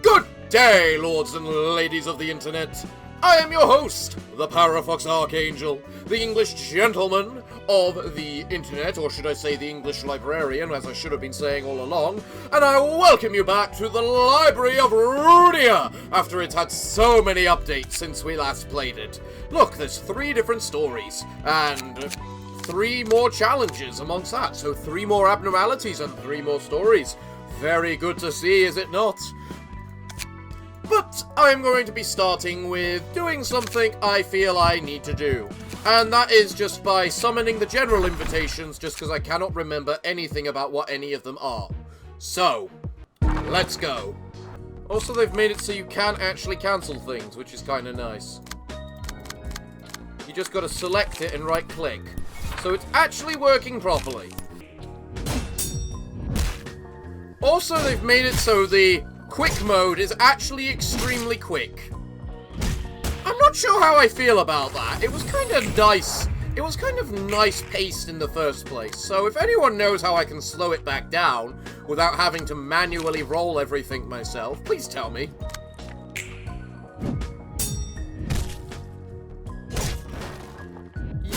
Good day, lords and ladies of the internet. I am your host, the Parafox Archangel, the English gentleman of the internet, or should I say the English librarian, as I should have been saying all along, and I welcome you back to the Library of Ruina, after it's had so many updates since we last played it. Look, there's 3 different stories, and 3 more challenges amongst that, so 3 more abnormalities and 3 more stories. Very good to see, is it not? But I'm going to be starting with doing something I feel I need to do. And that is just by summoning the general invitations, just because I cannot remember anything about what any of them are. So, let's go. Also, they've made it so you can actually cancel things, which is kind of nice. You just got to select it and right-click. So it's actually working properly. Also, they've made it so the quick mode is actually extremely quick. I'm not sure how I feel about that. It was kind of nice. It was kind of nice paced in the first place. So if anyone knows how I can slow it back down without having to manually roll everything myself, please tell me.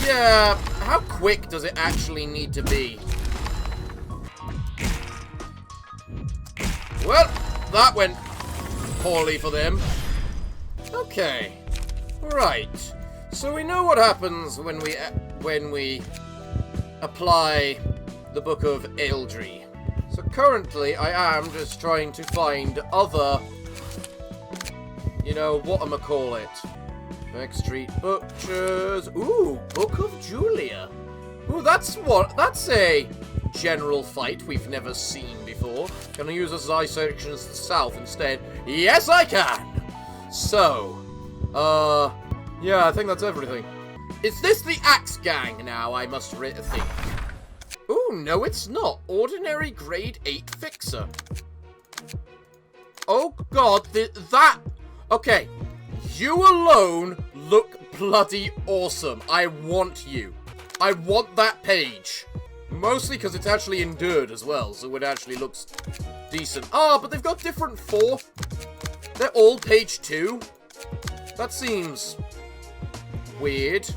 Yeah, how quick does it actually need to be? Well, that went poorly for them. Okay. Right. So we know what happens when we apply the Book of Eldry. So currently I am just trying to find other, whatchamacallit. Back Street Butchers. Ooh, Book of Julia. Ooh, that's a general fight we've never seen before. Can I use a Zai section as the south instead? Yes, I can! So, yeah, I think that's everything. Is this the Axe Gang now, I must think? Ooh, no it's not. Ordinary grade 8 fixer. Oh god, okay. You alone look bloody awesome. I want you. I want that page. Mostly because it's actually endured as well, so it actually looks decent. Ah, but they've got different 4. They're all page 2. That seems weird.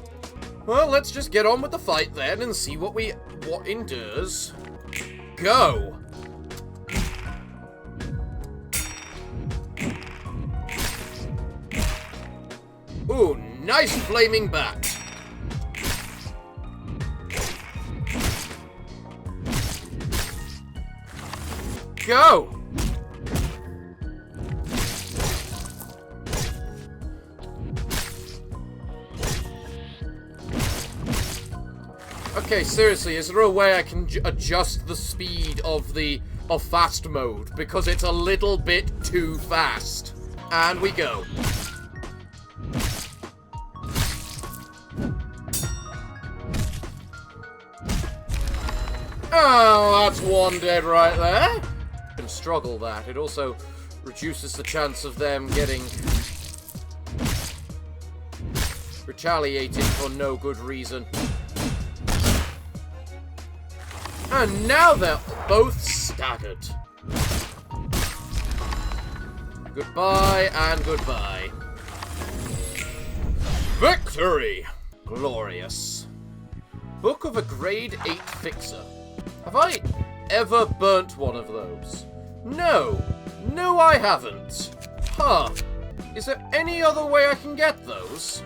Well, let's just get on with the fight then and see what endures. Go! Ooh, nice flaming bat. Go! Okay, seriously, is there a way I can adjust the speed of fast mode? Because it's a little bit too fast. And we go. Oh, that's one dead right there. Can struggle that. It also reduces the chance of them getting retaliated for no good reason. And now they're both staggered. Goodbye and goodbye. Victory! Glorious. Book of a grade 8 fixer. Have I ever burnt one of those? No. No, I haven't. Huh. Is there any other way I can get those?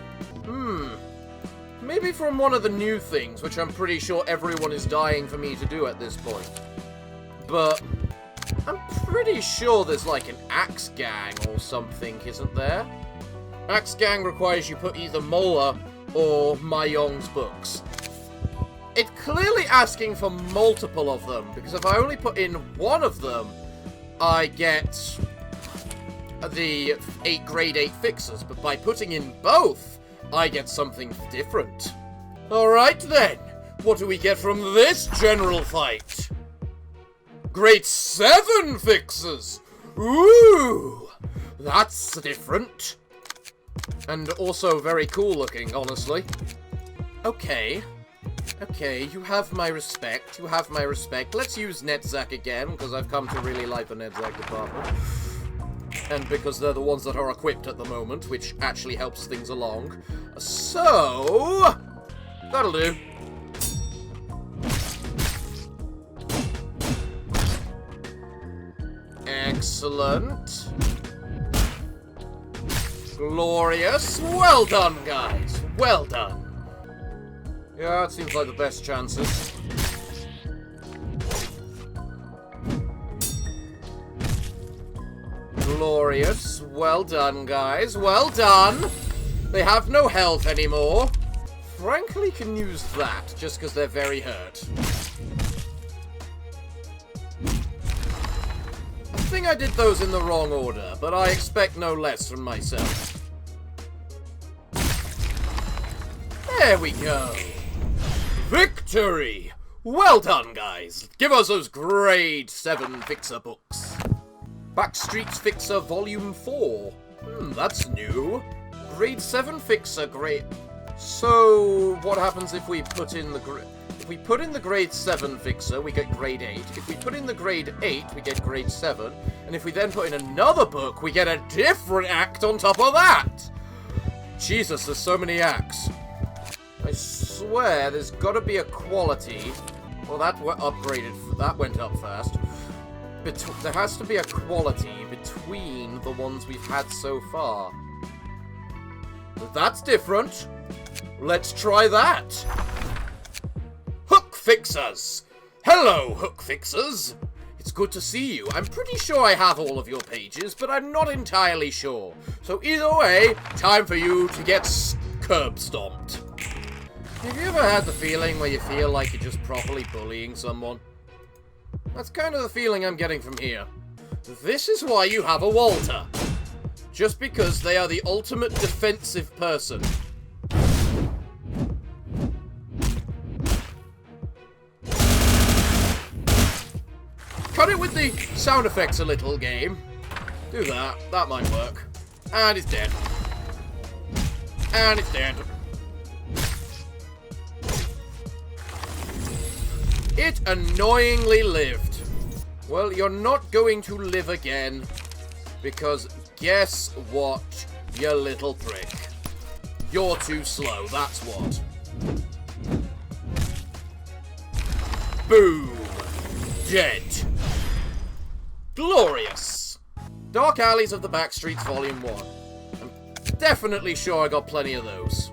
Maybe from one of the new things, which I'm pretty sure everyone is dying for me to do at this point. But I'm pretty sure there's like an Axe Gang or something, isn't there? Axe Gang requires you put either Mola or Mayong's books. It's clearly asking for multiple of them, because if I only put in one of them, I get the grade 8 fixers, but by putting in both, I get something different. Alright then, what do we get from this general fight? Grade 7 fixers! Ooh, that's different. And also very cool looking, honestly. Okay, you have my respect, Let's use Netzach again, because I've come to really like the Netzach department. And because they're the ones that are equipped at the moment, which actually helps things along. So... that'll do. Excellent. Glorious. Well done, guys. Well done. Yeah, it seems like the best chances. Glorious. Well done, guys. Well done. They have no health anymore. Frankly, can use that, just because they're very hurt. I think I did those in the wrong order, but I expect no less from myself. There we go. Victory! Well done, guys. Give us those grade 7 Fixer books. Backstreet's Fixer Volume 4. That's new. Grade 7 Fixer, great. So, what happens if we put in the grade 7 Fixer, we get grade 8. If we put in the grade 8, we get grade 7. And if we then put in another book, we get a different act on top of that! Jesus, there's so many acts. I swear, there's gotta be a quality. Well, that upgraded. That went up fast. There has to be a quality between the ones we've had so far. That's different. Let's try that. Hook Fixers! Hello, Hook Fixers! It's good to see you. I'm pretty sure I have all of your pages, but I'm not entirely sure. So either way, time for you to get curb stomped. Have you ever had the feeling where you feel like you're just properly bullying someone? That's kind of the feeling I'm getting from here. This is why you have a Walter. Just because they are the ultimate defensive person. Cut it with the sound effects a little, game. Do that. That might work. And it's dead. And it's dead. It annoyingly lived. Well, you're not going to live again. Because guess what, you little prick. You're too slow, that's what. Boom. Dead. Glorious. Dark Alleys of the Backstreets Volume 1. I'm definitely sure I got plenty of those.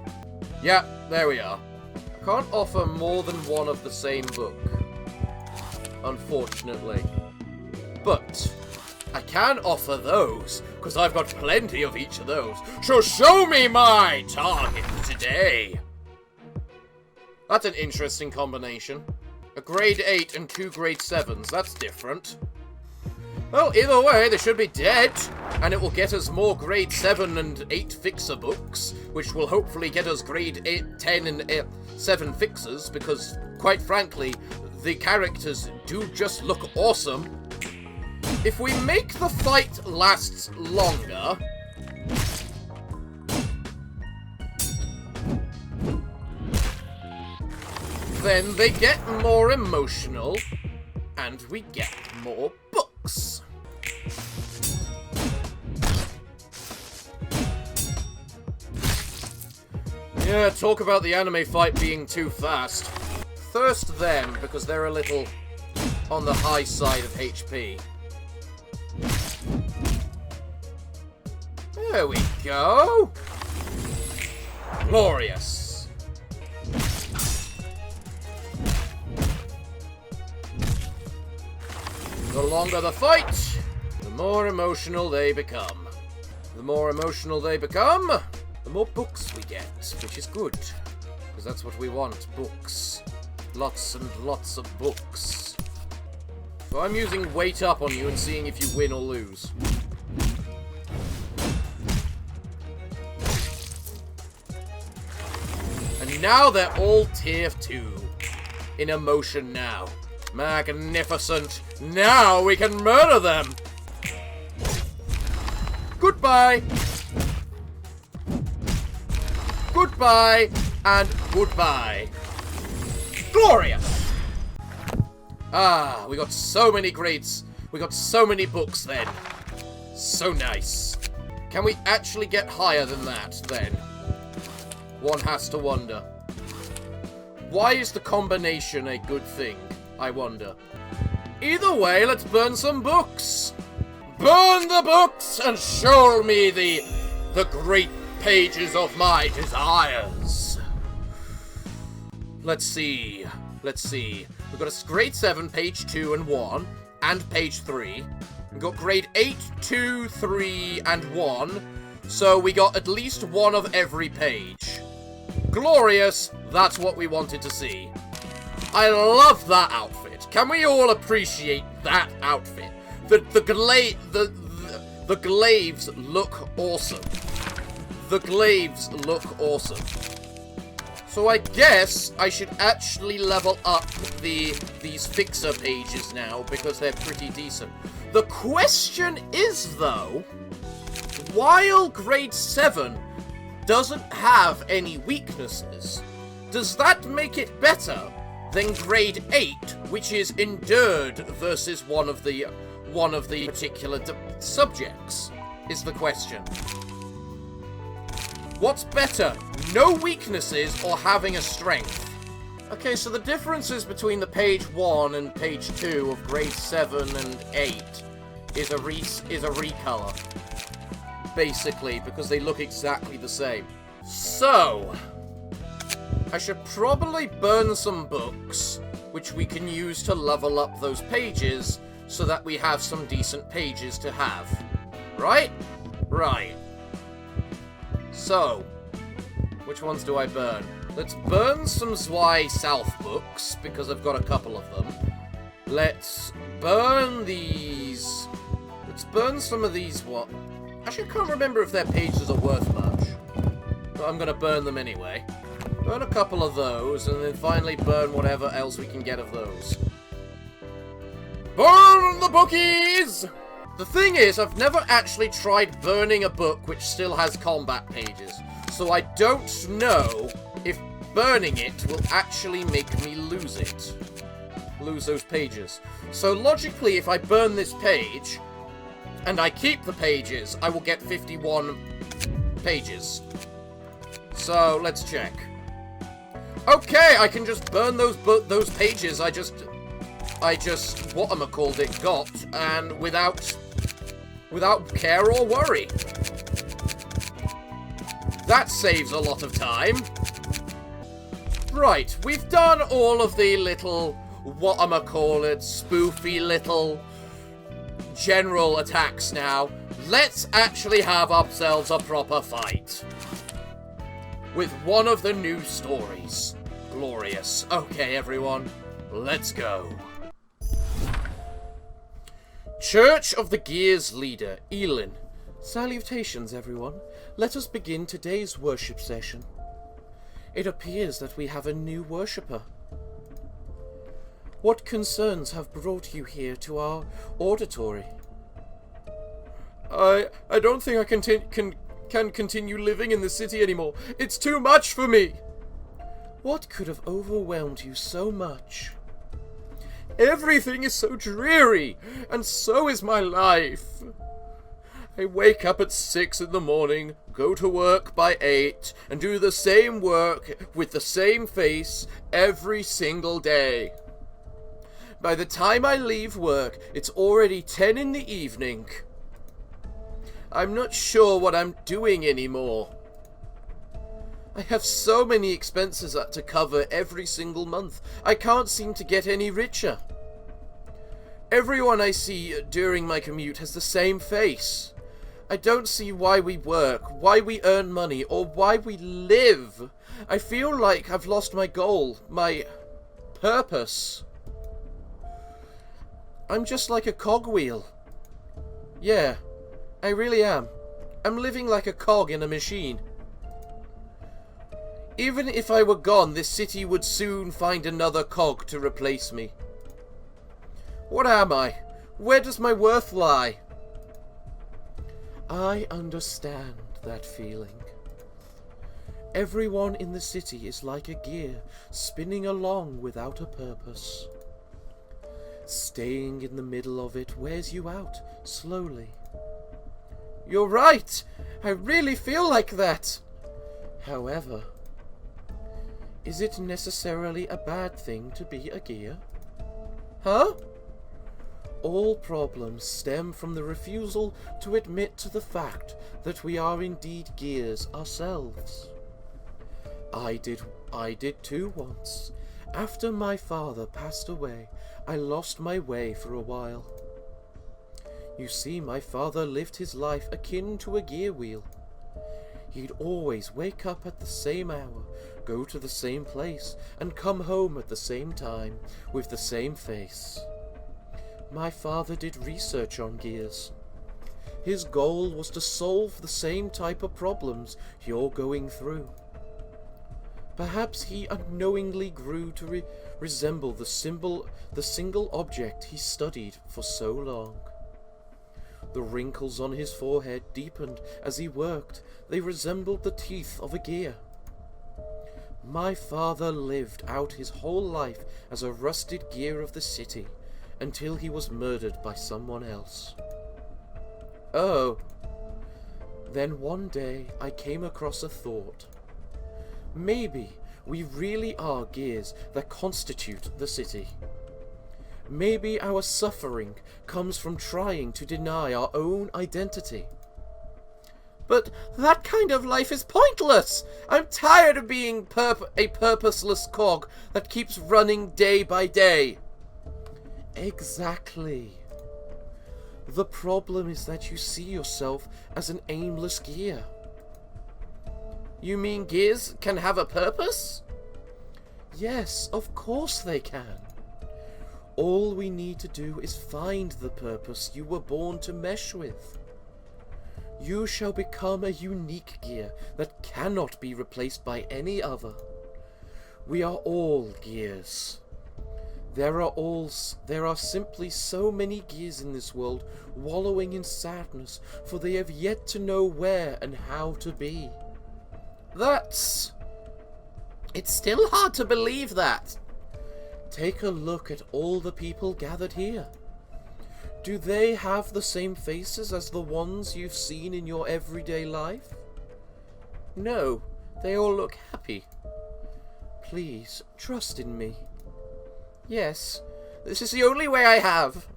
Yeah, there we are. I can't offer more than one of the same book. Unfortunately. But I can offer those, because I've got plenty of each of those. So show me my target today. That's an interesting combination. A grade 8 and 2 grade 7s. That's different. Well, either way, they should be dead. And it will get us more grade 7 and 8 Fixer books, which will hopefully get us grade 8, 10 and 7 Fixers, because, quite frankly, the characters do just look awesome. If we make the fight last longer... then they get more emotional, and we get more books. Yeah, talk about the anime fight being too fast. Thirst them, because they're a little on the high side of HP. There we go. Glorious. The longer the fight, the more emotional they become. The more emotional they become, the more books we get, which is good. Because that's what we want, books. Lots and lots of books. So I'm using weight up on you and seeing if you win or lose. And now they're all tier 2. In emotion now. Magnificent. Now we can murder them. Goodbye. Goodbye. And goodbye. Glorious. Ah, we got so many grades. We got so many books then. So nice. Can we actually get higher than that, then? One has to wonder. Why is the combination a good thing, I wonder? Either way, let's burn some books. Burn the books and show me the great pages of my desires. Let's see. We've got a grade 7, page 2 and 1, and page 3. We've got grade 8, 2, 3, and 1. So we got at least one of every page. Glorious. That's what we wanted to see. I love that outfit. Can we all appreciate that outfit? The glaives look awesome. The glaives look awesome. So I guess I should actually level up these fixer pages now, because they're pretty decent. The question is, though, while grade 7 doesn't have any weaknesses, does that make it better than grade 8, which is endured versus one of the particular subjects, is the question. What's better, no weaknesses or having a strength? Okay, so the differences between the page 1 and page 2 of grade 7 and 8 is a recolor, basically, because they look exactly the same. So, I should probably burn some books, which we can use to level up those pages, so that we have some decent pages to have. Right? Right. So, which ones do I burn? Let's burn some Zwei South books, because I've got a couple of them. Let's burn these. Let's burn some of these, what? Actually, I can't remember if their pages are worth much. But I'm gonna burn them anyway. Burn a couple of those, and then finally burn whatever else we can get of those. Burn the bookies! The thing is, I've never actually tried burning a book which still has combat pages, so I don't know if burning it will actually make me lose it. Lose those pages. So logically, if I burn this page, and I keep the pages, I will get 51 pages. So, let's check. Okay, I can just burn those pages I just whatchamacallit got, and without care or worry. That saves a lot of time. Right, we've done all of the little, spoofy little general attacks now. Let's actually have ourselves a proper fight. With one of the new stories. Glorious. Okay, everyone, let's go. Church of the Gears Leader, Elin. Salutations, everyone. Let us begin today's worship session. It appears that we have a new worshipper. What concerns have brought you here to our auditory? I don't think I can continue living in the city anymore. It's too much for me. What could have overwhelmed you so much? Everything is so dreary, and so is my life. I wake up at 6 in the morning, go to work by 8, and do the same work with the same face every single day. By the time I leave work, it's already 10 in the evening. I'm not sure what I'm doing anymore. I have so many expenses to cover every single month. I can't seem to get any richer. Everyone I see during my commute has the same face. I don't see why we work, why we earn money, or why we live. I feel like I've lost my goal, my purpose. I'm just like a cogwheel. Yeah, I really am. I'm living like a cog in a machine. Even if I were gone, this city would soon find another cog to replace me. What am I? Where does my worth lie? I understand that feeling. Everyone in the city is like a gear, spinning along without a purpose. Staying in the middle of it wears you out, slowly. You're right. I really feel like that. However, is it necessarily a bad thing to be a gear? Huh? All problems stem from the refusal to admit to the fact that we are indeed gears ourselves. I did too once. After my father passed away, I lost my way for a while. You see, my father lived his life akin to a gear wheel. He'd always wake up at the same hour, go to the same place, and come home at the same time, with the same face. My father did research on gears. His goal was to solve the same type of problems you're going through. Perhaps he unknowingly grew to resemble the single object he studied for so long. The wrinkles on his forehead deepened as he worked. They resembled the teeth of a gear. My father lived out his whole life as a rusted gear of the city, until he was murdered by someone else. Oh. Then one day I came across a thought. Maybe we really are gears that constitute the city. Maybe our suffering comes from trying to deny our own identity. But that kind of life is pointless! I'm tired of being a purposeless cog that keeps running day by day. Exactly. The problem is that you see yourself as an aimless gear. You mean gears can have a purpose? Yes, of course they can. All we need to do is find the purpose you were born to mesh with. You shall become a unique gear that cannot be replaced by any other. We are all gears. There are simply so many gears in this world wallowing in sadness, for they have yet to know where and how to be. It's still hard to believe that. Take a look at all the people gathered here. Do they have the same faces as the ones you've seen in your everyday life? No, they all look happy. Please, trust in me. Yes, this is the only way I have.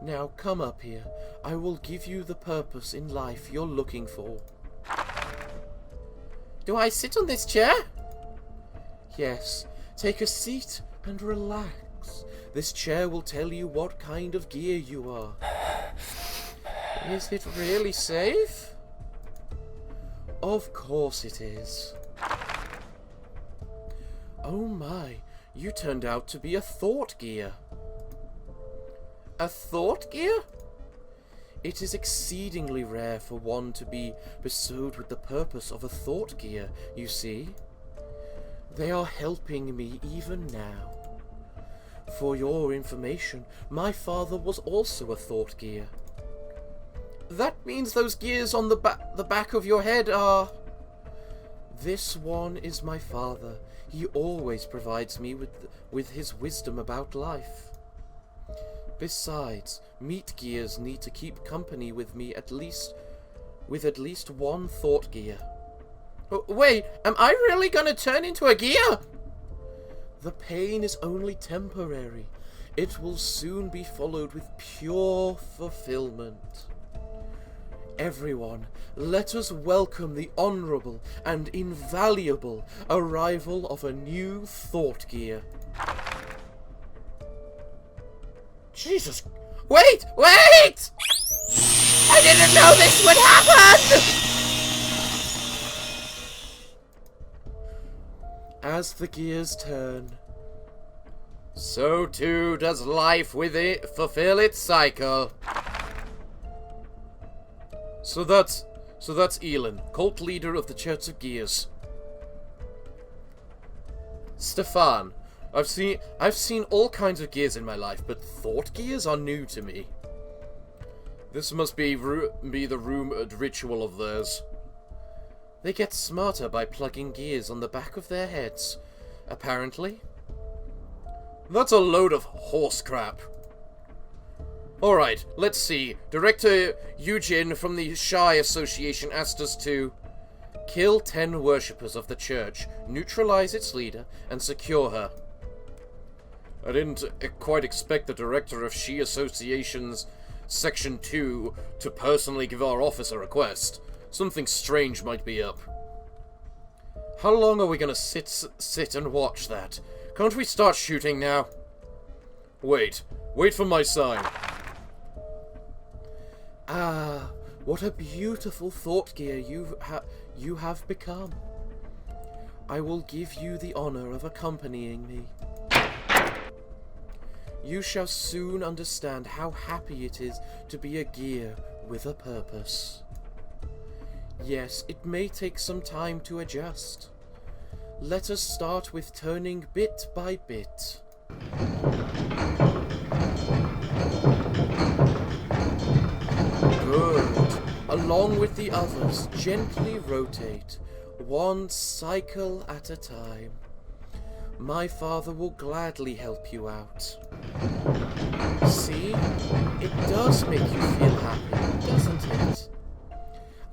Now come up here. I will give you the purpose in life you're looking for. Do I sit on this chair? Yes, take a seat and relax. This chair will tell you what kind of gear you are. Is it really safe? Of course it is. Oh my, you turned out to be a thought gear. A thought gear? It is exceedingly rare for one to be bestowed with the purpose of a thought gear, you see. They are helping me even now. For your information, my father was also a thought gear. That means those gears on the back of your head are... This one is my father. He always provides me with his wisdom about life. Besides, meat gears need to keep company with me at least one thought gear. Wait, am I really gonna turn into a gear? The pain is only temporary. It will soon be followed with pure fulfillment. Everyone, let us welcome the honourable and invaluable arrival of a new thought gear. Jesus! Wait! Wait! I didn't know this would happen! As the gears turn, so too does life with it fulfill its cycle. So that's Elin, cult leader of the Church of Gears. Stefan, I've seen all kinds of gears in my life, but thought gears are new to me. This must be the rumored ritual of theirs. They get smarter by plugging gears on the back of their heads, apparently. That's a load of horse crap. Alright, let's see. Director Eugene from the Shy Association asked us to kill 10 worshippers of the church, neutralize its leader, and secure her. I didn't quite expect the director of She Association's Section 2 to personally give our office a request. Something strange might be up. How long are we gonna sit and watch that? Can't we start shooting now? Wait for my sign. Ah, what a beautiful thought gear you have become. I will give you the honor of accompanying me. You shall soon understand how happy it is to be a gear with a purpose. Yes, it may take some time to adjust. Let us start with turning bit by bit. Good. Along with the others, gently rotate, one cycle at a time. My father will gladly help you out. See? It does make you feel happy, doesn't it?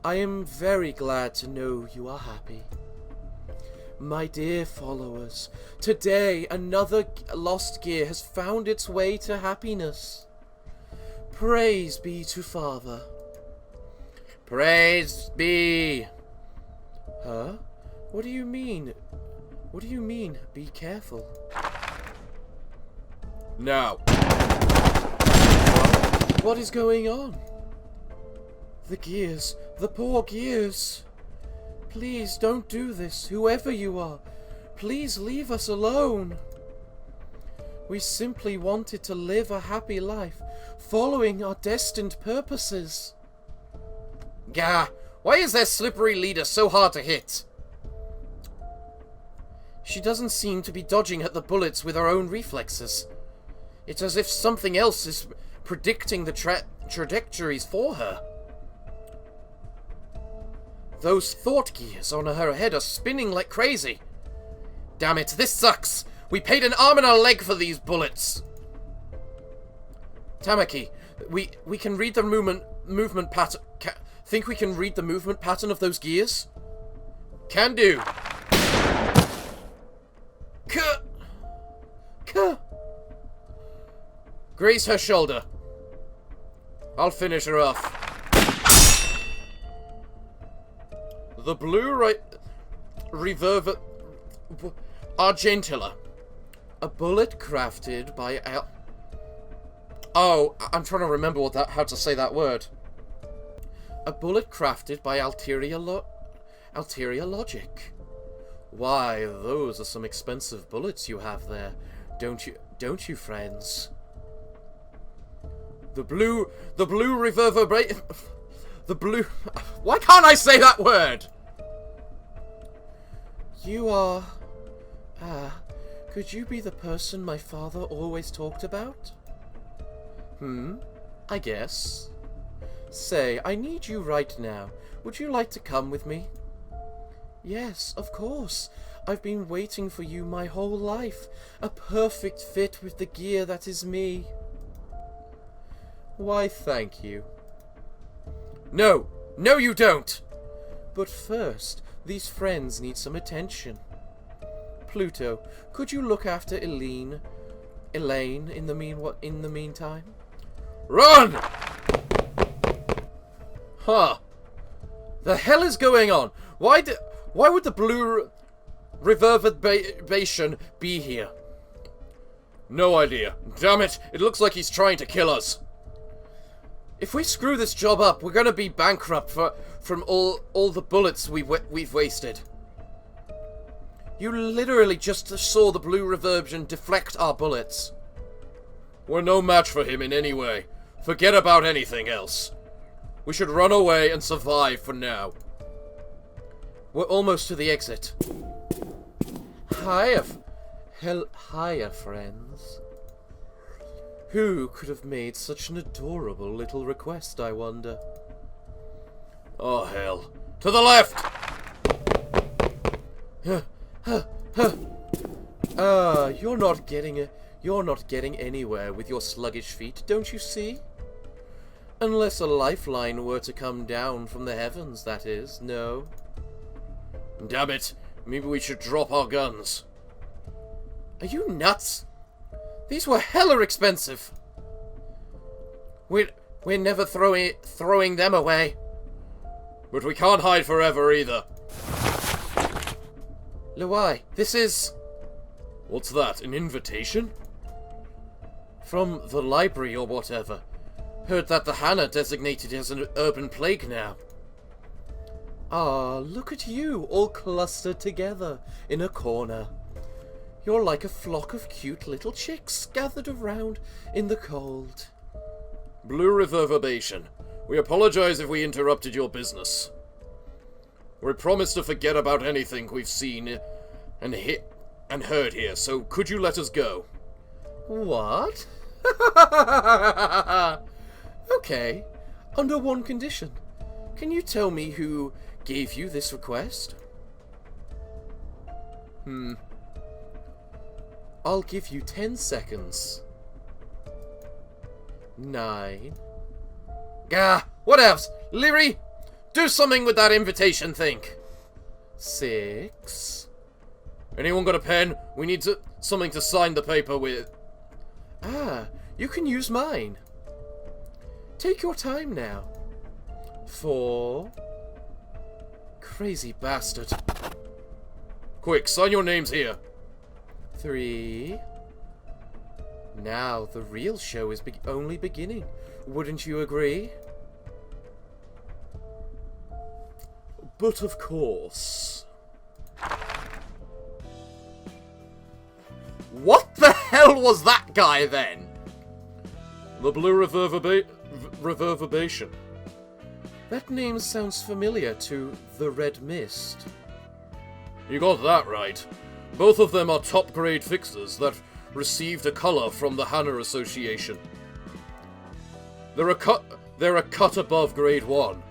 I am very glad to know you are happy. My dear followers, today another lost gear has found its way to happiness. Praise be to Father. Praise be. Huh? What do you mean? What do you mean, be careful? Now. What is going on? The gears, the poor gears. Please don't do this, whoever you are. Please leave us alone. We simply wanted to live a happy life, following our destined purposes. Gah, why is their slippery leader so hard to hit? She doesn't seem to be dodging at the bullets with her own reflexes. It's as if something else is predicting the trajectories for her. Those thought gears on her head are spinning like crazy. Damn it, this sucks! We paid an arm and a leg for these bullets! Tamaki, we can read the movement pattern. Think we can read the movement pattern of those gears? Can do. Graze her shoulder. I'll finish her off. The blue reverver Archangel. A bullet crafted by Oh, I'm trying to remember how to say that word. A bullet crafted by Ulterior Logic. Why, those are some expensive bullets you have there, don't you, friends? The blue reverberate. The blue. Why can't I say that word? You are. Could you be the person my father always talked about? I guess. Say, I need you right now. Would you like to come with me? Yes, of course. I've been waiting for you my whole life. A perfect fit with the gear that is me. Why, thank you. No! No, you don't! But first, these friends need some attention. Pluto, could you look after Elaine in the meantime? Run! Huh. The hell is going on? Why would the blue reverberation be here? No idea. Damn it, it looks like he's trying to kill us. If we screw this job up, we're gonna be bankrupt from all the bullets we've wasted. You literally just saw the blue reverberation deflect our bullets. We're no match for him in any way. Forget about anything else. We should run away and survive for now. We're almost to the exit. Hiya, friends. Who could have made such an adorable little request, I wonder? Oh, hell. To the left! You're not getting anywhere with your sluggish feet, don't you see? Unless a lifeline were to come down from the heavens, that is, no. Damn it, maybe we should drop our guns. Are you nuts? These were hella expensive. We're never throwing them away. But we can't hide forever either. Luai, this is... What's that, an invitation? From the library or whatever. Heard that the Hannah designated as an urban plague now. Ah, look at you, all clustered together in a corner. You're like a flock of cute little chicks gathered around in the cold. Blue Reverberation. We apologize if we interrupted your business. We promise to forget about anything we've seen and heard here, so could you let us go? What? Okay, under one condition. Can you tell me who gave you this request? I'll give you 10 seconds. 9. Gah, what else? Leary, do something with that invitation thing. 6. Anyone got a pen? We need something to sign the paper with. Ah, you can use mine. Take your time now. 4. Crazy bastard. Quick, sign your names here. 3. Now the real show is only beginning. Wouldn't you agree? But of course. What the hell was that guy then? The Blue Reverberation. That name sounds familiar to the Red Mist. You got that right. Both of them are top-grade fixers that received a colour from the Hannah Association. They're a cut above grade 1.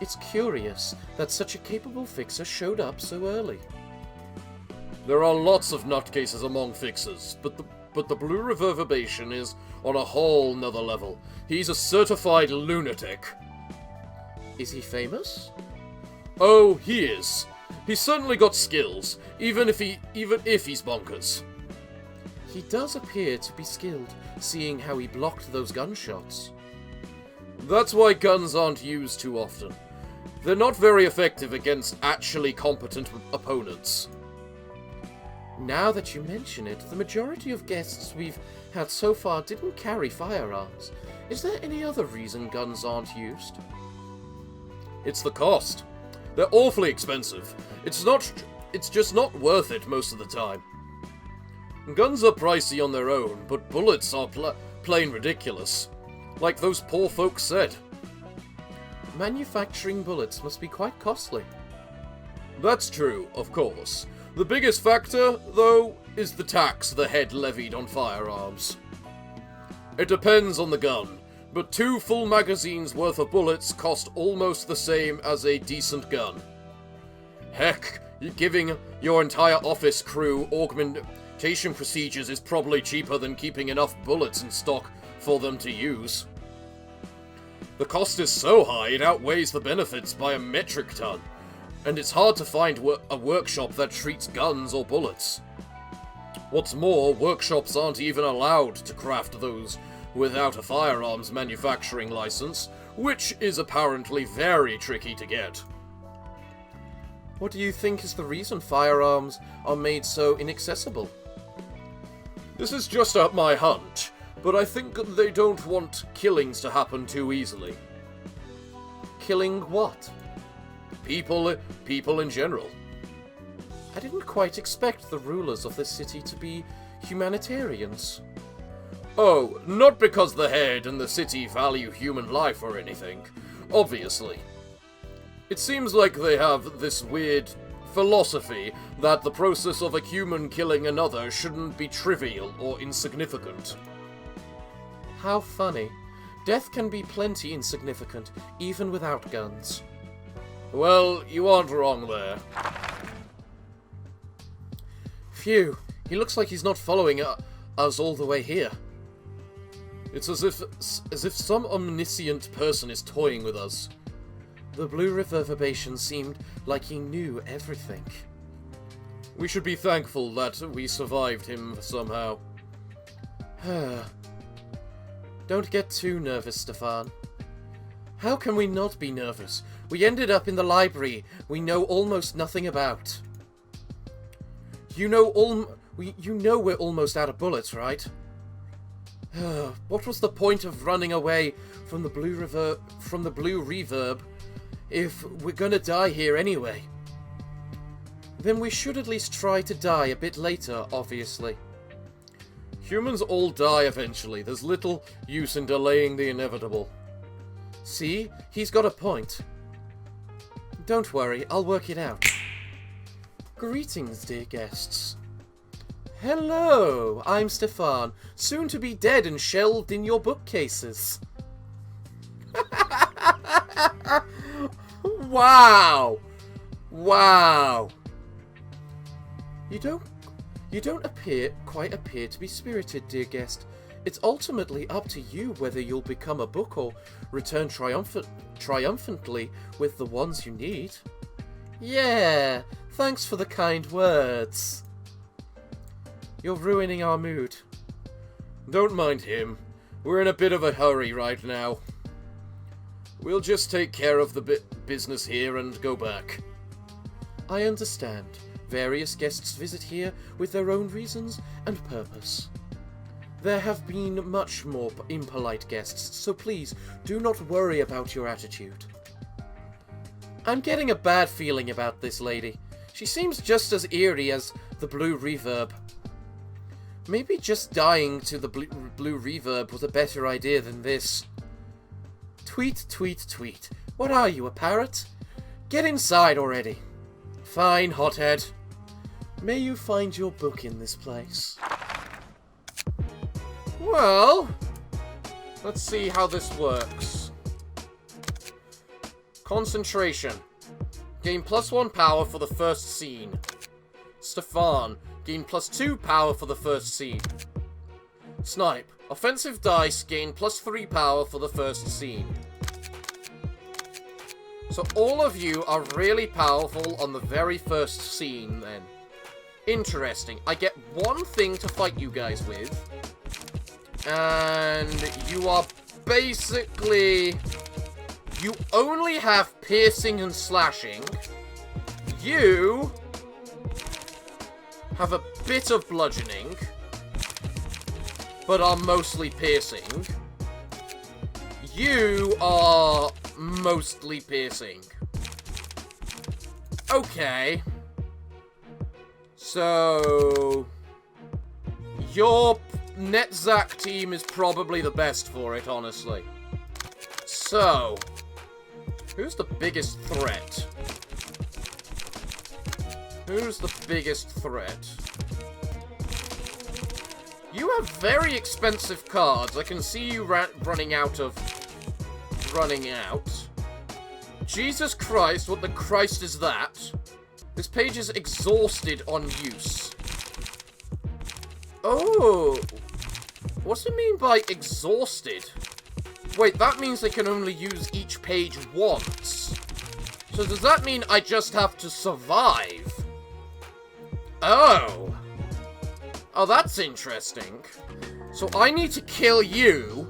It's curious that such a capable fixer showed up so early. There are lots of nutcases among fixers, but the Blue Reverberation is on a whole nother level. He's a certified lunatic. Is he famous? Oh, he is. He's certainly got skills, even if he's bonkers. He does appear to be skilled, seeing how he blocked those gunshots. That's why guns aren't used too often. They're not very effective against actually competent opponents. Now that you mention it, the majority of guests we've had so far didn't carry firearms. Is there any other reason guns aren't used? It's the cost. They're awfully expensive. It's just not worth it most of the time. Guns are pricey on their own, but bullets are plain ridiculous. Like those poor folks said. Manufacturing bullets must be quite costly. That's true, of course. The biggest factor, though, is the tax the head levied on firearms. It depends on the gun, but 2 full magazines worth of bullets cost almost the same as a decent gun. Heck, giving your entire office crew augmentation procedures is probably cheaper than keeping enough bullets in stock for them to use. The cost is so high it outweighs the benefits by a metric ton, and it's hard to find a workshop that treats guns or bullets. What's more, workshops aren't even allowed to craft those without a firearms manufacturing license, which is apparently very tricky to get. What do you think is the reason firearms are made so inaccessible? This is just up my hunch, but I think they don't want killings to happen too easily. Killing what? People in general. I didn't quite expect the rulers of this city to be humanitarians. Oh, not because the head and the city value human life or anything, obviously. It seems like they have this weird philosophy that the process of a human killing another shouldn't be trivial or insignificant. How funny. Death can be plenty insignificant, even without guns. Well, you aren't wrong there. Phew, he looks like he's not following us all the way here. It's as if some omniscient person is toying with us. The blue reverberation seemed like he knew everything. We should be thankful that we survived him somehow. Don't get too nervous, Stefan. How can we not be nervous? We ended up in the library we know almost nothing about. You know we're almost out of bullets, right? What was the point of running away from the blue reverb if we're gonna die here anyway? Then we should at least try to die a bit later, obviously. Humans all die eventually. There's little use in delaying the inevitable. See? He's got a point. Don't worry, I'll work it out. Greetings, dear guests. Hello, I'm Stefan, soon to be dead and shelved in your bookcases. Wow! Wow! You don't quite appear to be spirited, dear guest. It's ultimately up to you whether you'll become a book or return triumphantly with the ones you need. Yeah, thanks for the kind words. You're ruining our mood. Don't mind him. We're in a bit of a hurry right now. We'll just take care of the business here and go back. I understand. Various guests visit here with their own reasons and purpose. There have been much more impolite guests, so please do not worry about your attitude. I'm getting a bad feeling about this lady. She seems just as eerie as the blue reverb. Maybe just dying to the blue reverb was a better idea than this. Tweet, tweet, tweet. What are you, a parrot? Get inside already. Fine, hothead. May you find your book in this place. Well, let's see how this works. Concentration. Gain +1 power for the first scene. Stefan. Gain +2 power for the first scene. Snipe. Offensive dice gain +3 power for the first scene. So all of you are really powerful on the very first scene then. Interesting. I get one thing to fight you guys with. And you are basically... You only have piercing and slashing. You have a bit of bludgeoning, but are mostly piercing. You are mostly piercing. Okay. So... Your Netzach team is probably the best for it, honestly. So... Who's the biggest threat? Who's the biggest threat? You have very expensive cards. I can see you running out. Jesus Christ, what the Christ is that? This page is exhausted on use. Oh! What's it mean by exhausted? Wait, that means they can only use each page once. So does that mean I just have to survive? Oh. Oh, that's interesting. So I need to kill you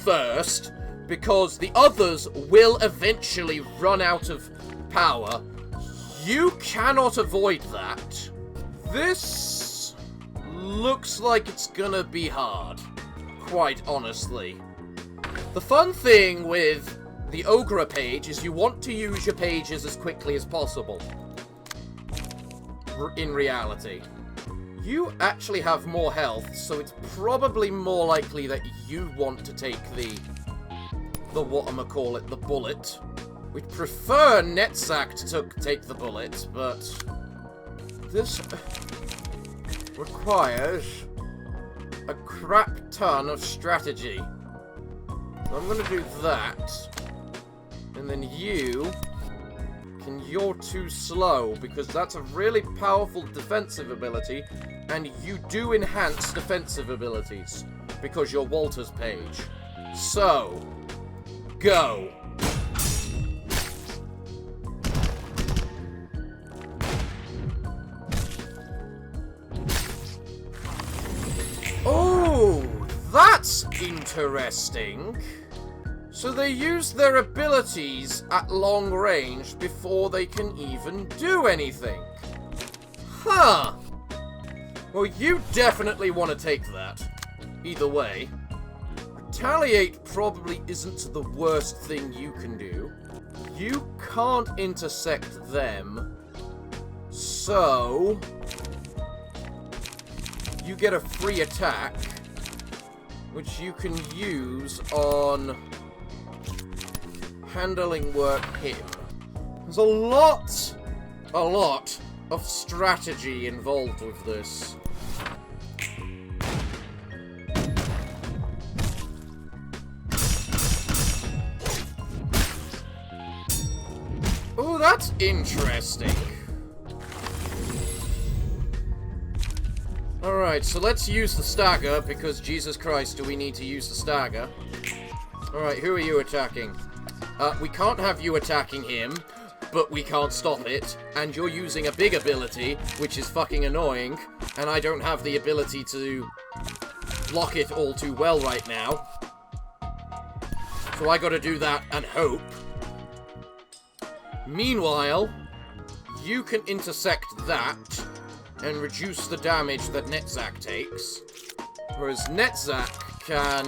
first, because the others will eventually run out of power. You cannot avoid that. This looks like it's gonna be hard, quite honestly. The fun thing with the Ogre page is you want to use your pages as quickly as possible. In reality. You actually have more health, so it's probably more likely that you want to take the whatchamacallit, the bullet. We'd prefer Netzach to take the bullet, but this requires a crap ton of strategy. So I'm gonna do that. And then you're too slow, because that's a really powerful defensive ability, and you do enhance defensive abilities. because you're Walter's page. So, go. Oh, that's interesting. So they use their abilities at long range before they can even do anything. Huh. Well, you definitely want to take that. Either way. Retaliate probably isn't the worst thing you can do. You can't intersect them. So you get a free attack, which you can use on handling work him. There's a lot of strategy involved with this. Oh, that's interesting. Alright, so let's use the stagger, because Jesus Christ, do we need to use the stagger? Alright, who are you attacking? We can't have you attacking him, but we can't stop it, and you're using a big ability, which is fucking annoying, and I don't have the ability to block it all too well right now. So I gotta do that and hope. Meanwhile, you can intersect that and reduce the damage that Netzach takes, whereas Netzach can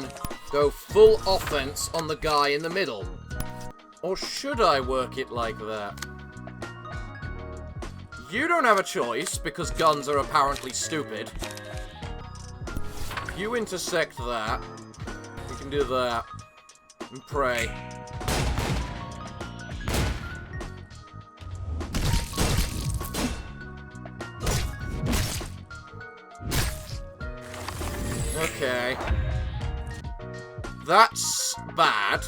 go full offense on the guy in the middle. Or should I work it like that? You don't have a choice, because guns are apparently stupid. If you intersect that, we can do that. And pray. Okay. That's bad.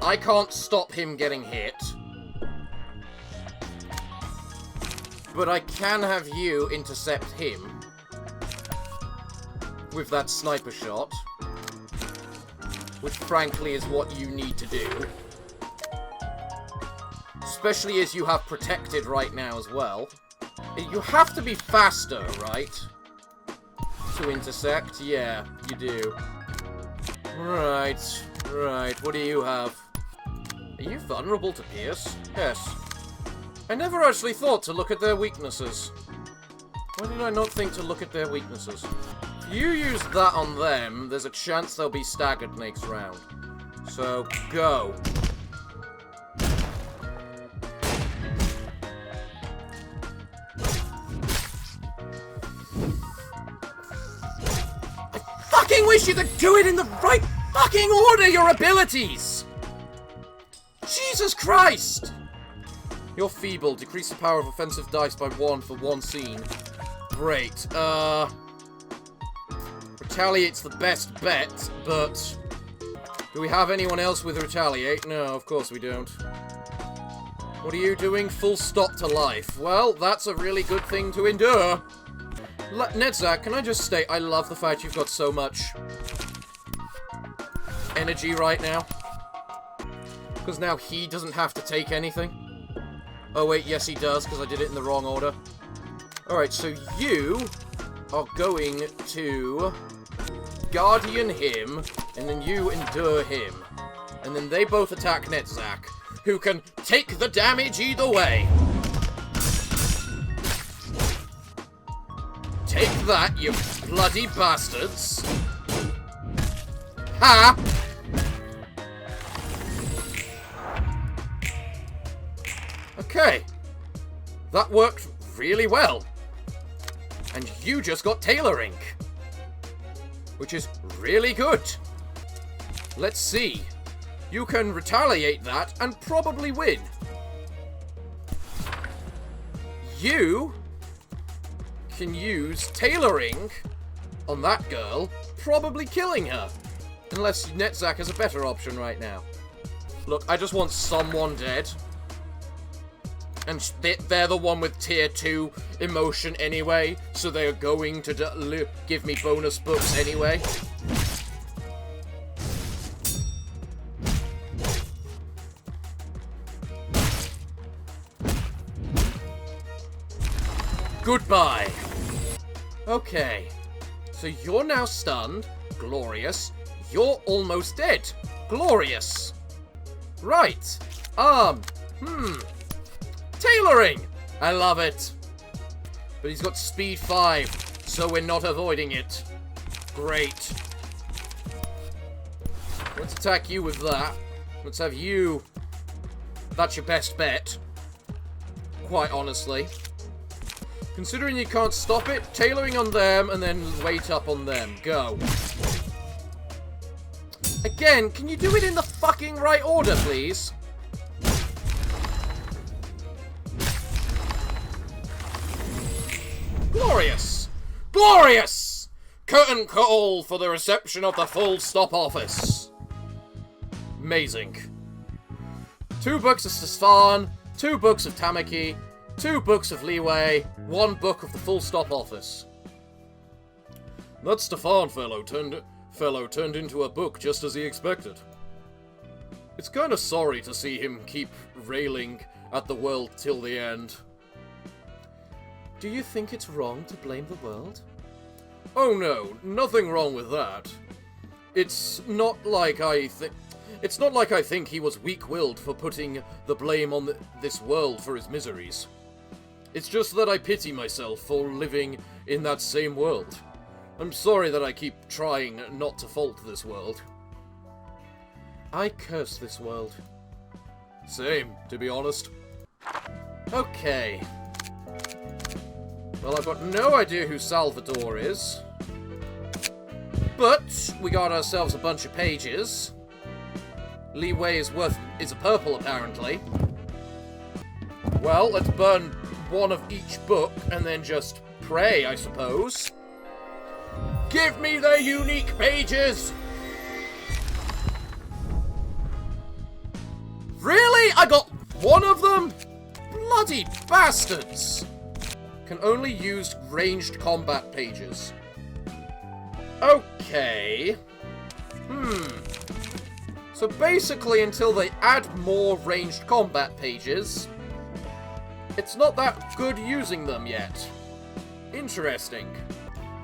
I can't stop him getting hit. But I can have you intercept him with that sniper shot, which frankly is what you need to do. Especially as you have protected right now as well. You have to be faster, right? To intersect? Yeah, you do. Right, right, what do you have? Are you vulnerable to pierce? Yes. I never actually thought to look at their weaknesses. Why did I not think to look at their weaknesses? If you use that on them, there's a chance they'll be staggered next round. So, go. I fucking wish you could do it in the right fucking order, your abilities! Jesus Christ! You're feeble. Decrease the power of offensive dice by 1 for 1 scene. Great. Retaliate's the best bet, but do we have anyone else with Retaliate? No, of course we don't. What are you doing? Full stop to life. Well, that's a really good thing to endure. Netzach, can I just state, I love the fact you've got so much energy right now. Because now he doesn't have to take anything. Oh wait, yes he does, because I did it in the wrong order. Alright, so you are going to Guardian him, and then you endure him. And then they both attack Netzach, who can take the damage either way. Take that, you bloody bastards. Ha! Okay. That worked really well. And you just got tailoring, which is really good. Let's see. You can retaliate that and probably win. You can use tailoring on that girl, probably killing her. Unless Netzach has a better option right now. Look, I just want someone dead. And they're the one with tier 2 emotion anyway, so they're going to give me bonus books anyway. Goodbye. Okay. So you're now stunned. Glorious. You're almost dead. Glorious. Right. Tailoring. I love it. But he's got speed 5, so we're not avoiding it. Great. Let's attack you with that. Let's have you. That's your best bet. Quite honestly. Considering you can't stop it, tailoring on them and then wait up on them. Go. Again, can you do it in the fucking right order, please? Glorious! Glorious! Curtain call for the reception of the full stop office. Amazing. 2 books of Stefan, 2 books of Tamaki, 2 books of Leeway, 1 book of the full stop office. That Stefan fellow turned into a book just as he expected. It's kinda sorry to see him keep railing at the world till the end. Do you think it's wrong to blame the world? Oh no, nothing wrong with that. It's not like I think he was weak-willed for putting the blame on this world for his miseries. It's just that I pity myself for living in that same world. I'm sorry that I keep trying not to fault this world. I curse this world. Same, to be honest. Okay. Well, I've got no idea who Salvador is. But we got ourselves a bunch of pages. Leeway is a purple, apparently. Well, let's burn 1 of each book and then just pray, I suppose. Give me the unique pages! Really? I got 1 of them? Bloody bastards! Can only use ranged combat pages. Okay. So basically, until they add more ranged combat pages, it's not that good using them yet. Interesting.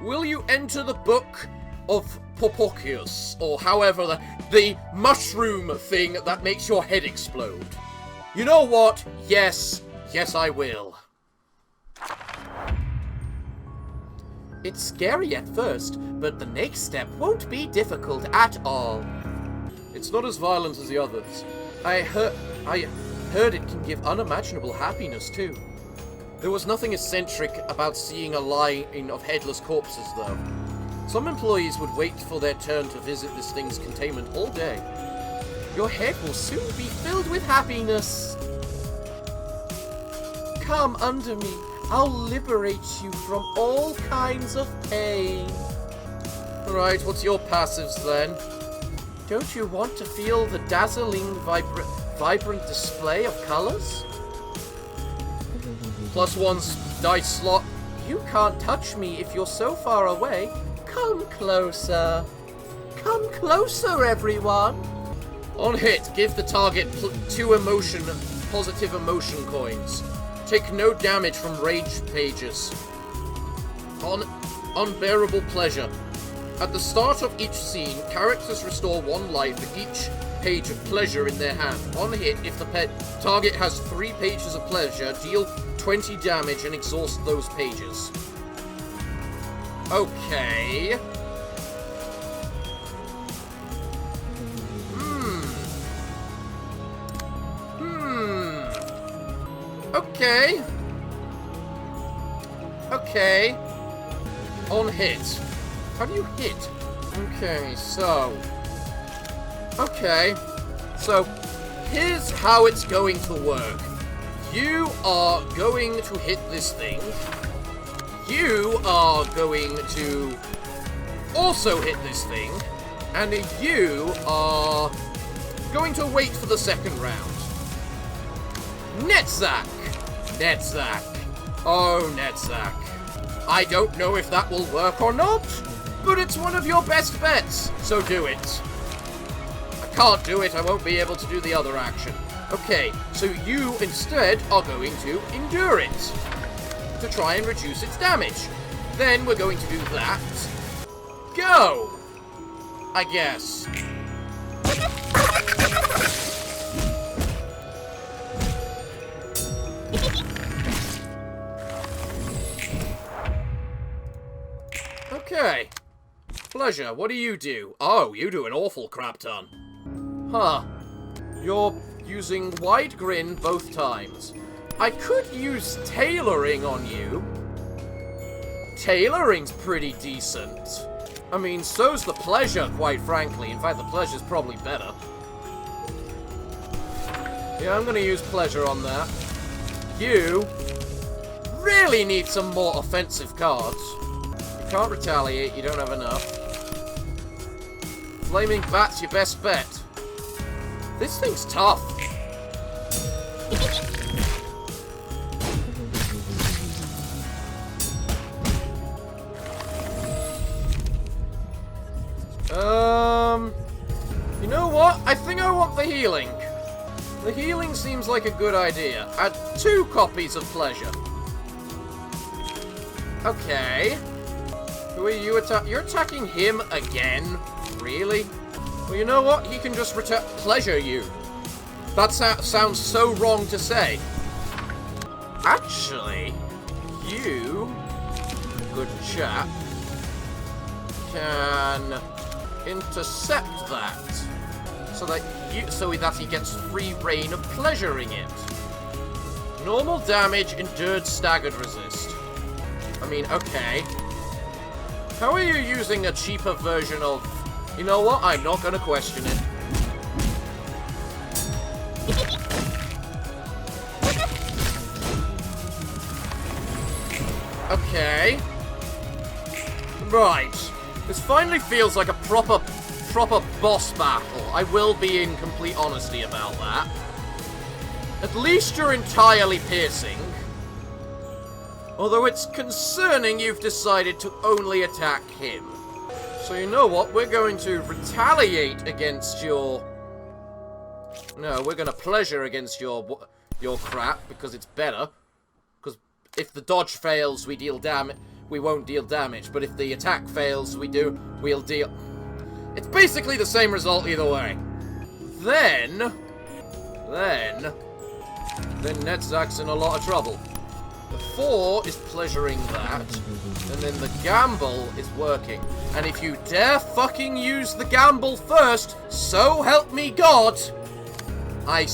Will you enter the book of Popocius, or however the mushroom thing that makes your head explode? You know what? Yes. Yes, I will. It's scary at first, but the next step won't be difficult at all. It's not as violent as the others. I heard it can give unimaginable happiness too. There was nothing eccentric about seeing a line of headless corpses though. Some employees would wait for their turn to visit this thing's containment all day. Your head will soon be filled with happiness. Come under me. I'll liberate you from all kinds of pain. Right, what's your passives then? Don't you want to feel the dazzling, vibrant display of colors? +1 dice slot. You can't touch me if you're so far away. Come closer. Come closer, everyone. On hit, give the target 2 positive emotion coins. Take no damage from rage pages. On unbearable pleasure. At the start of each scene, characters restore 1 life for each page of pleasure in their hand. On hit, if the target has 3 pages of pleasure, deal 20 damage and exhaust those pages. Okay. Okay. Okay. On hit. How do you hit? Okay, so... Okay. So, here's how it's going to work. You are going to hit this thing. You are going to also hit this thing. And you are going to wait for the second round. Netzak! Netzak. Oh, Netzak. I don't know if that will work or not, but it's one of your best bets, so do it. I can't do it, I won't be able to do the other action. Okay, so you instead are going to endure it. to try and reduce its damage. Then we're going to do that. Go! I guess. Okay. Pleasure, what do you do? Oh, you do an awful crap ton. Huh. You're using wide grin both times. I could use tailoring on you. Tailoring's pretty decent. I mean, so's the pleasure, quite frankly. In fact, the pleasure's probably better. Yeah, I'm gonna use pleasure on that. You really need some more offensive cards. You can't retaliate, you don't have enough. Flaming Bat's your best bet. This thing's tough. You know what? I think I want the healing. The healing seems like a good idea. Add 2 copies of pleasure. Okay. Who are you You're attacking him again? Really? Well, you know what? He can just pleasure you. That sounds so wrong to say. Actually, you, good chap, can intercept that so that he gets free reign of pleasuring it. Normal damage, endured, staggered, resist. I mean, okay. How are you using a cheaper version of... You know what? I'm not gonna question it. Okay. Right. This finally feels like a proper boss battle. I will be in complete honesty about that. At least you're entirely piercing. Although it's concerning you've decided to only attack him. So you know what? We're going to retaliate against your... No, we're going to pleasure against your crap because it's better. Because if the dodge fails, we deal damage. We won't deal damage, but if the attack fails, we'll deal... It's basically the same result either way. Then Netzak's in a lot of trouble. The 4 is pleasuring that, and then the gamble is working. And if you dare fucking use the gamble first, so help me God, I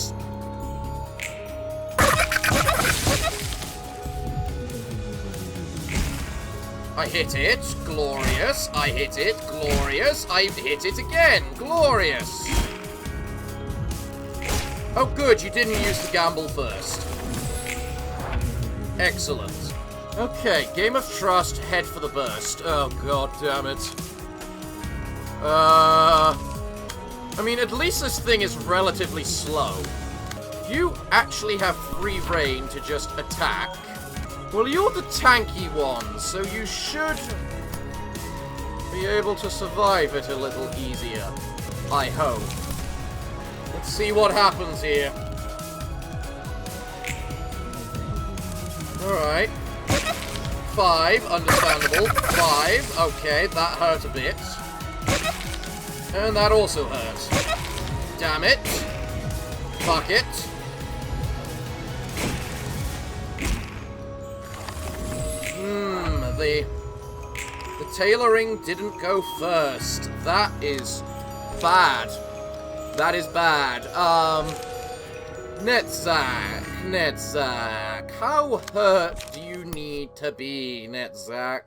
hit it. Glorious. I hit it. Glorious. I hit it again. Glorious. Oh, good. You didn't use the gamble first. Excellent. Okay. Game of Trust. Head for the burst. Oh, God damn it. I mean, at least this thing is relatively slow. You actually have free reign to just attack. Well, you're the tanky one, so you should be able to survive it a little easier. I hope. Let's see what happens here. Alright. 5, understandable. 5, okay, that hurt a bit. And that also hurt. Damn it. Fuck it. The tailoring didn't go first. That is bad. That is bad. Netzak. How hurt do you need to be, Netzak?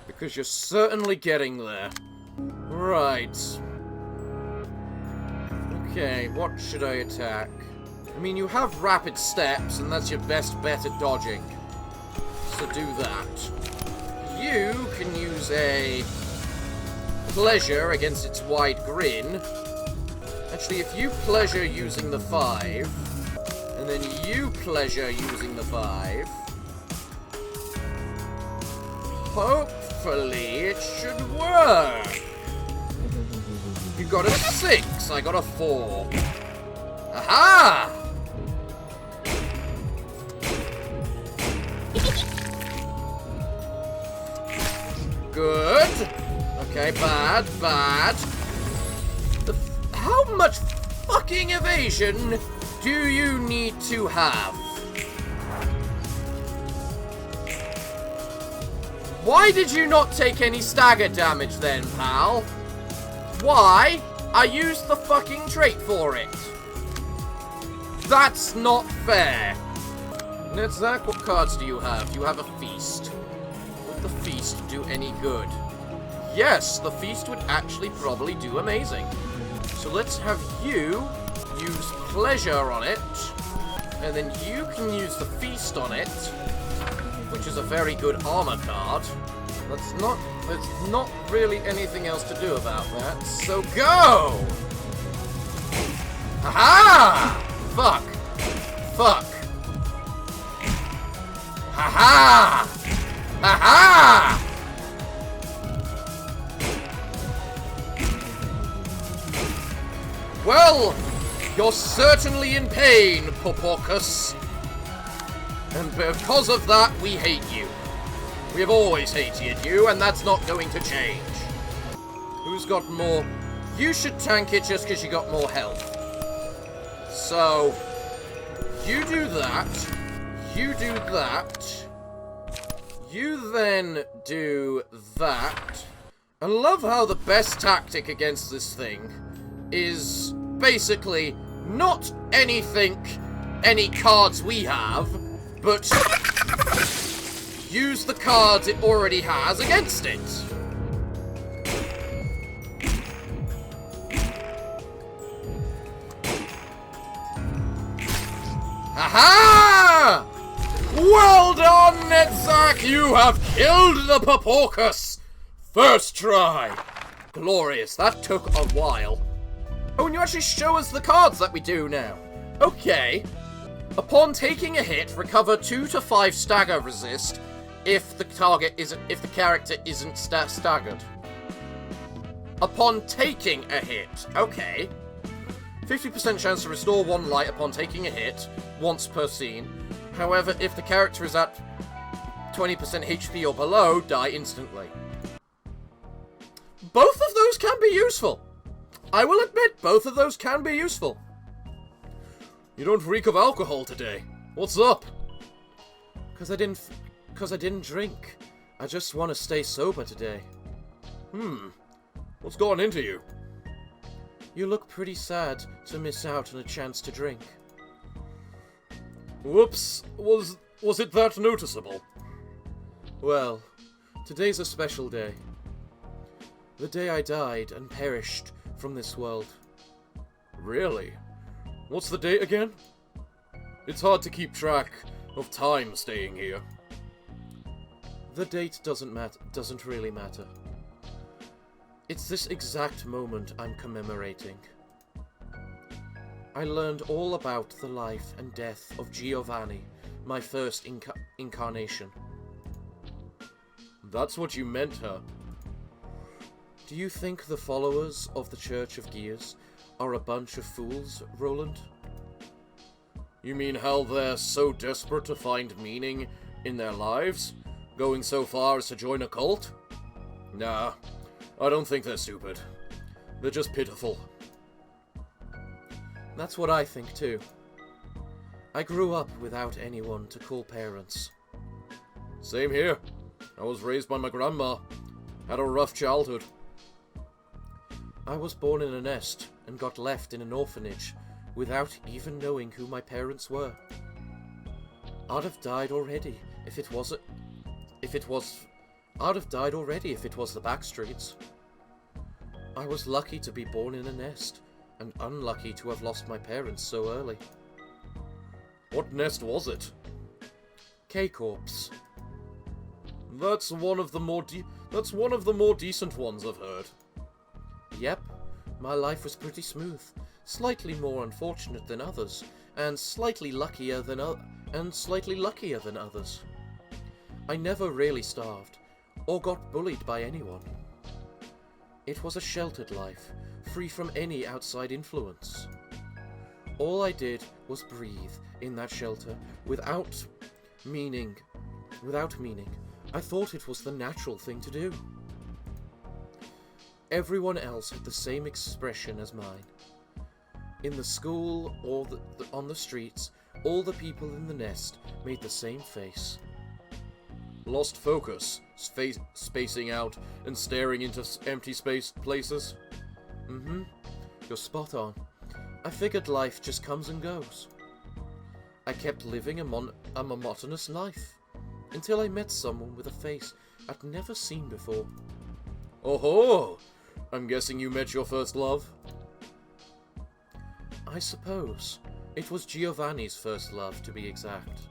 Because you're certainly getting there. Right. Okay, what should I attack? I mean, you have rapid steps, and that's your best bet at dodging. So do that. You can use a pleasure against its wide grin. Actually, if you pleasure using the 5, and then you pleasure using the 5, hopefully it should work. You got a 6, I got a 4. bad, bad. How much fucking evasion do you need to have? Why did you not take any stagger damage then, pal? Why? I used the fucking trait for it. That's not fair. Netzak, what cards do you have? You have a feast. Would the feast do any good? Yes, the feast would actually probably do amazing. So let's have you use pleasure on it, and then you can use the feast on it, which is a very good armor card. There's not really anything else to do about that, so go! Aha! Fuck. Fuck. Ha-ha! Ha-ha! Well, you're certainly in pain, Parafox. And because of that, we hate you. We have always hated you, and that's not going to change. Who's got more? You should tank it just because you got more health. So, you do that. You do that. You then do that. I love how the best tactic against this thing is basically not anything, any cards we have, but use the cards it already has against it. Aha! Well done, Netzak! You have killed the Parafox! First try! Glorious, that took a while. Oh, and you actually show us the cards that we do now. Okay. Upon taking a hit, recover 2 to 5 stagger resist if the character isn't staggered. Upon taking a hit. Okay. 50% chance to restore 1 light upon taking a hit, once per scene. However, if the character is at 20% HP or below, die instantly. Both of those can be useful. I will admit, both of those can be useful. You don't reek of alcohol today. What's up? Because I didn't drink. I just want to stay sober today. What's gone into you? You look pretty sad to miss out on a chance to drink. Whoops. Was it that noticeable? Well, today's a special day. The day I died and perished from this world. Really? What's the date again? It's hard to keep track of time staying here. The date doesn't really matter. It's this exact moment I'm commemorating. I learned all about the life and death of Giovanni, my first incarnation. That's what you meant, huh? Do you think the followers of the Church of Gears are a bunch of fools, Roland? You mean how they're so desperate to find meaning in their lives, going so far as to join a cult? Nah, I don't think they're stupid. They're just pitiful. That's what I think too. I grew up without anyone to call parents. Same here. I was raised by my grandma. Had a rough childhood. I was born in a nest and got left in an orphanage without even knowing who my parents were. I'd have died already if it was the Backstreets. I was lucky to be born in a nest and unlucky to have lost my parents so early. What nest was it? K-Corps. That's one of the more decent ones I've heard. Yep, my life was pretty smooth, slightly more unfortunate than others, and slightly luckier than others. I never really starved, or got bullied by anyone. It was a sheltered life, free from any outside influence. All I did was breathe in that shelter without meaning. I thought it was the natural thing to do. everyone else had the same expression as mine. In the school or on the streets, all the people in the nest made the same face. Lost focus, spacing out and staring into empty places? Mm-hmm. You're spot on. I figured life just comes and goes. I kept living a monotonous life, until I met someone with a face I'd never seen before. Oh-ho! I'm guessing you met your first love? I suppose. It was Giovanni's first love, to be exact.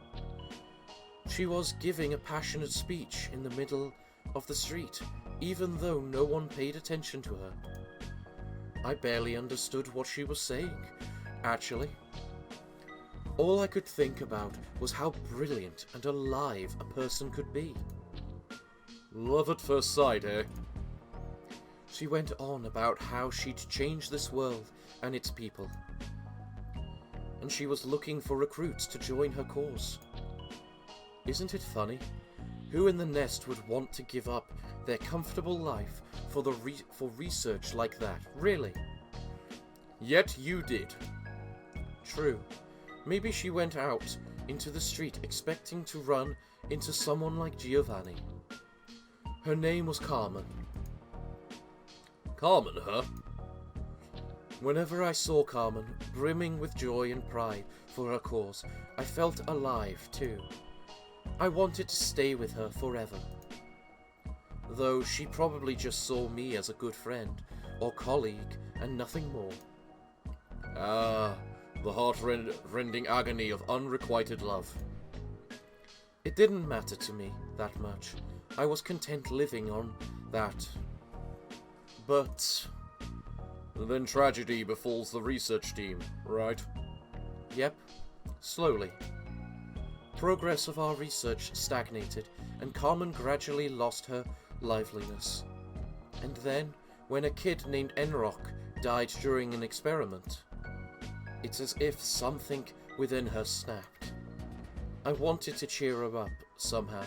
She was giving a passionate speech in the middle of the street, even though no one paid attention to her. I barely understood what she was saying, actually. All I could think about was how brilliant and alive a person could be. Love at first sight, eh? She went on about how she'd change this world and its people. And she was looking for recruits to join her cause. Isn't it funny? Who in the nest would want to give up their comfortable life for research like that, really? Yet you did. True. Maybe she went out into the street expecting to run into someone like Giovanni. Her name was Carmen. Carmen, huh? Whenever I saw Carmen, brimming with joy and pride for her cause, I felt alive too. I wanted to stay with her forever. Though she probably just saw me as a good friend or colleague and nothing more. Ah, the heart-rending agony of unrequited love. It didn't matter to me that much. I was content living on that. But then tragedy befalls the research team, right? Yep, slowly. Progress of our research stagnated, and Carmen gradually lost her liveliness. And then, when a kid named Enrock died during an experiment, it's as if something within her snapped. I wanted to cheer her up somehow,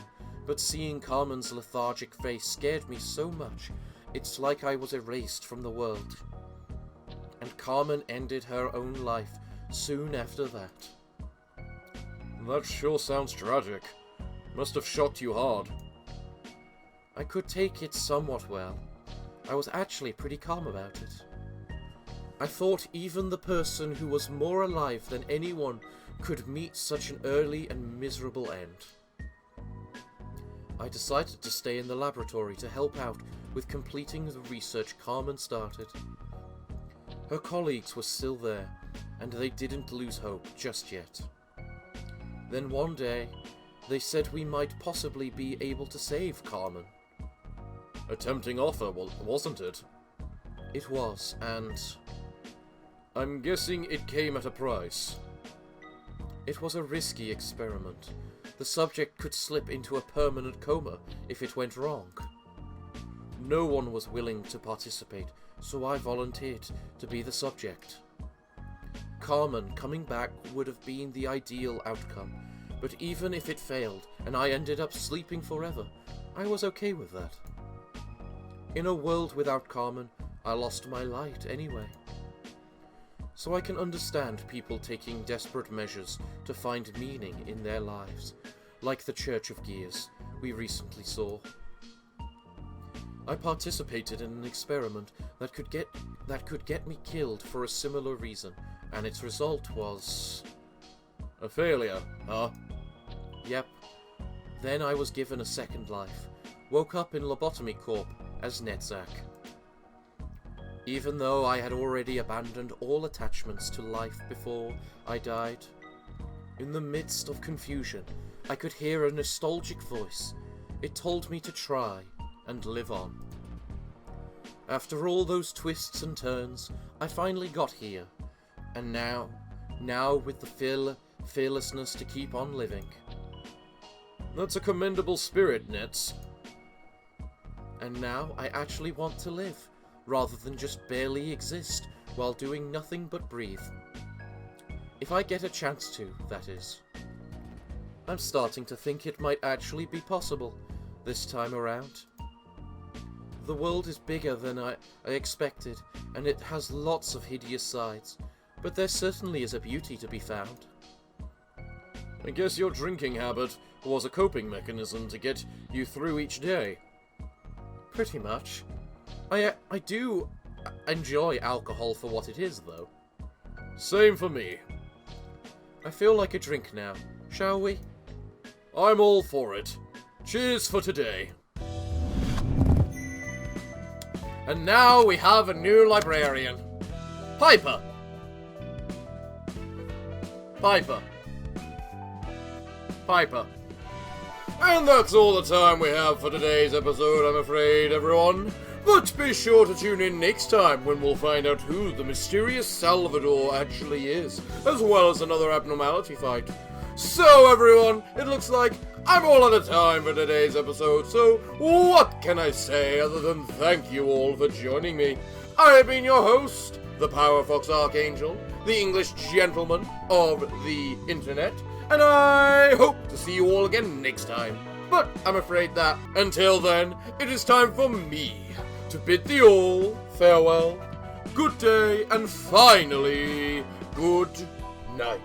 but seeing Carmen's lethargic face scared me so much, it's like I was erased from the world. And Carmen ended her own life soon after that. That sure sounds tragic. Must have shocked you hard. I could take it somewhat well. I was actually pretty calm about it. I thought even the person who was more alive than anyone could meet such an early and miserable end. I decided to stay in the laboratory to help out with completing the research Carmen started. Her colleagues were still there, and they didn't lose hope just yet. Then one day, they said we might possibly be able to save Carmen. A tempting offer, wasn't it? It was, and I'm guessing it came at a price. It was a risky experiment. The subject could slip into a permanent coma if it went wrong. No one was willing to participate, so I volunteered to be the subject. Carmen coming back would have been the ideal outcome, but even if it failed and I ended up sleeping forever, I was okay with that. In a world without Carmen, I lost my light anyway. So I can understand people taking desperate measures to find meaning in their lives, like the Church of Gears we recently saw. I participated in an experiment that could get me killed for a similar reason, and its result was a failure, huh? Yep. Then I was given a second life, woke up in Lobotomy Corp as Netzach. Even though I had already abandoned all attachments to life before I died, in the midst of confusion, I could hear a nostalgic voice. It told me to try and live on. After all those twists and turns, I finally got here, and now with the fearlessness to keep on living. That's a commendable spirit, Nets. And now I actually want to live, rather than just barely exist while doing nothing but breathe. If I get a chance to, that is. I'm starting to think it might actually be possible this time around. The world is bigger than I expected, and it has lots of hideous sides, but there certainly is a beauty to be found. I guess your drinking habit was a coping mechanism to get you through each day. Pretty much. I do enjoy alcohol for what it is, though. Same for me. I feel like a drink now. Shall we? I'm all for it. Cheers for today. And now we have a new librarian. Piper. Piper. Piper. And that's all the time we have for today's episode, I'm afraid, everyone. But be sure to tune in next time when we'll find out who the mysterious Salvador actually is, as well as another abnormality fight. So, everyone, it looks like I'm all out of time for today's episode, so what can I say other than thank you all for joining me? I have been your host, the Parafox Archangel, the English gentleman of the internet, and I hope to see you all again next time. But I'm afraid that, until then, it is time for me to bid thee all farewell, good day, and finally, good night.